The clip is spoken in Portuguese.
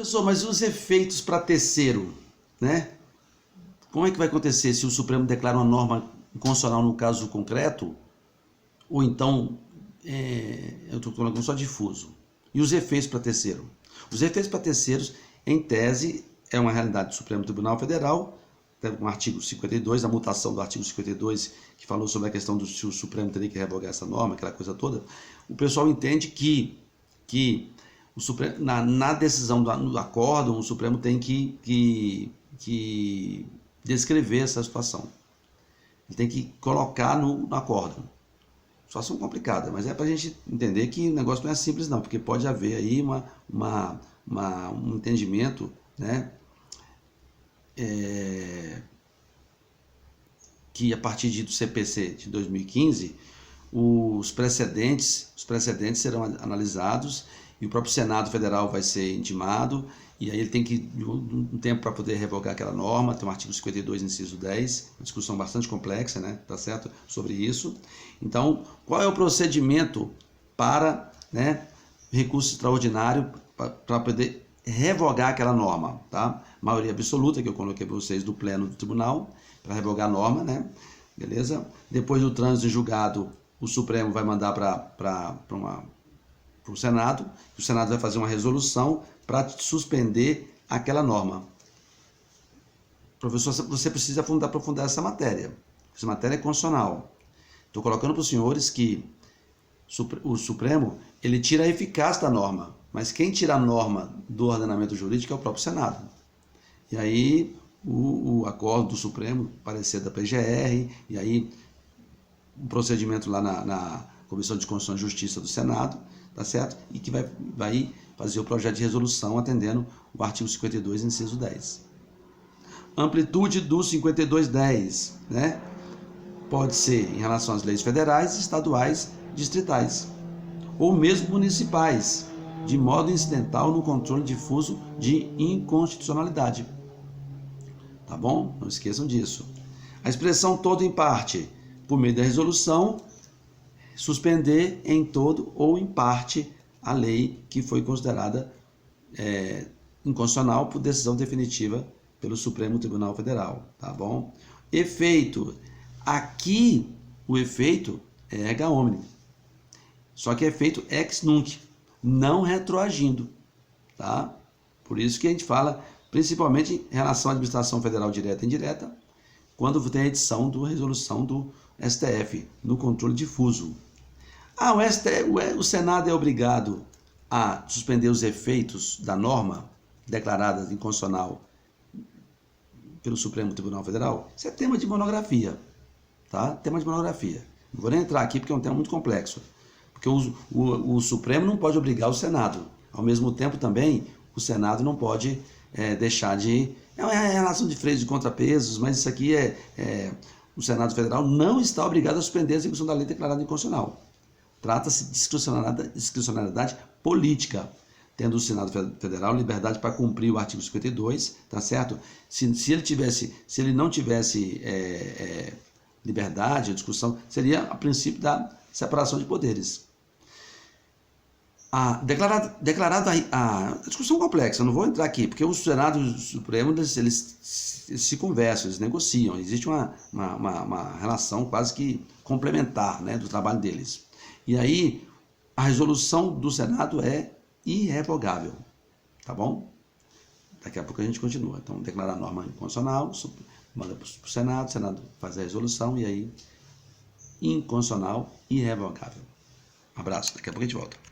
Professor, mas os efeitos para terceiro, né? Como é que vai acontecer se o Supremo declara uma norma inconstitucional no caso concreto? Ou então, eu estou falando só difuso. E os efeitos para terceiro? Os efeitos para terceiros, em tese, é uma realidade do Supremo Tribunal Federal, no artigo 52, a mutação do artigo 52, que falou sobre a questão do se o Supremo teria que revogar essa norma, aquela coisa toda. O pessoal entende que o Supremo, na decisão do acórdão, o Supremo tem que descrever essa situação. Ele tem que colocar no acórdão. Situação complicada, mas é para a gente entender que o negócio não é simples não, porque pode haver aí um entendimento, né, que a partir do CPC de 2015, os precedentes serão analisados e o próprio Senado Federal vai ser intimado, e aí ele tem que um tempo para poder revogar aquela norma. Tem o artigo 52, inciso 10, uma discussão bastante complexa, né, tá certo, sobre isso. Então, qual é o procedimento para, né, recurso extraordinário para poder revogar aquela norma, tá? Maioria absoluta, que eu coloquei para vocês, do pleno do tribunal, para revogar a norma, né? Beleza? Depois do trânsito em julgado, o Supremo vai mandar para o Senado, o Senado vai fazer uma resolução para suspender aquela norma. Professor, você precisa aprofundar essa matéria. Essa matéria é constitucional. Estou colocando para os senhores que o Supremo, ele tira a eficácia da norma, mas quem tira a norma do ordenamento jurídico é o próprio Senado. E aí o acordo do Supremo, parecer da PGR, e aí um procedimento lá na Comissão de Constituição e Justiça do Senado, tá certo? E que vai fazer o projeto de resolução atendendo o artigo 52, inciso 10. Amplitude do 52.10, né? Pode ser em relação às leis federais, estaduais, distritais, ou mesmo municipais, de modo incidental no controle difuso de inconstitucionalidade. Tá bom? Não esqueçam disso. A expressão todo em parte, por meio da resolução, suspender em todo ou em parte a lei que foi considerada inconstitucional por decisão definitiva pelo Supremo Tribunal Federal, tá bom? Efeito. Aqui o efeito é erga omnes. Só que é efeito ex nunc, não retroagindo, tá? Por isso que a gente fala principalmente em relação à administração federal direta e indireta, quando tem a edição da resolução do STF, no controle difuso. O Senado é obrigado a suspender os efeitos da norma declarada inconstitucional pelo Supremo Tribunal Federal? Isso é tema de monografia, tá? Tema de monografia. Não vou nem entrar aqui porque é um tema muito complexo. Porque o Supremo não pode obrigar o Senado. Ao mesmo tempo também, o Senado não pode deixar de... É uma relação de freios e contrapesos, mas isso aqui o Senado Federal não está obrigado a suspender a execução da lei declarada inconstitucional. Trata-se de discricionalidade política, tendo o Senado Federal liberdade para cumprir o artigo 52, tá certo? Se ele não tivesse liberdade, a discussão, seria a princípio da separação de poderes. A discussão complexa, eu não vou entrar aqui, porque o Senado e o Supremo, eles se conversam, eles negociam, existe uma relação quase que complementar, né, do trabalho deles. E aí, a resolução do Senado é irrevogável, tá bom? Daqui a pouco a gente continua. Então, declarar a norma inconstitucional, manda para o Senado faz a resolução e aí, inconstitucional, irrevogável. Um abraço, daqui a pouco a gente volta.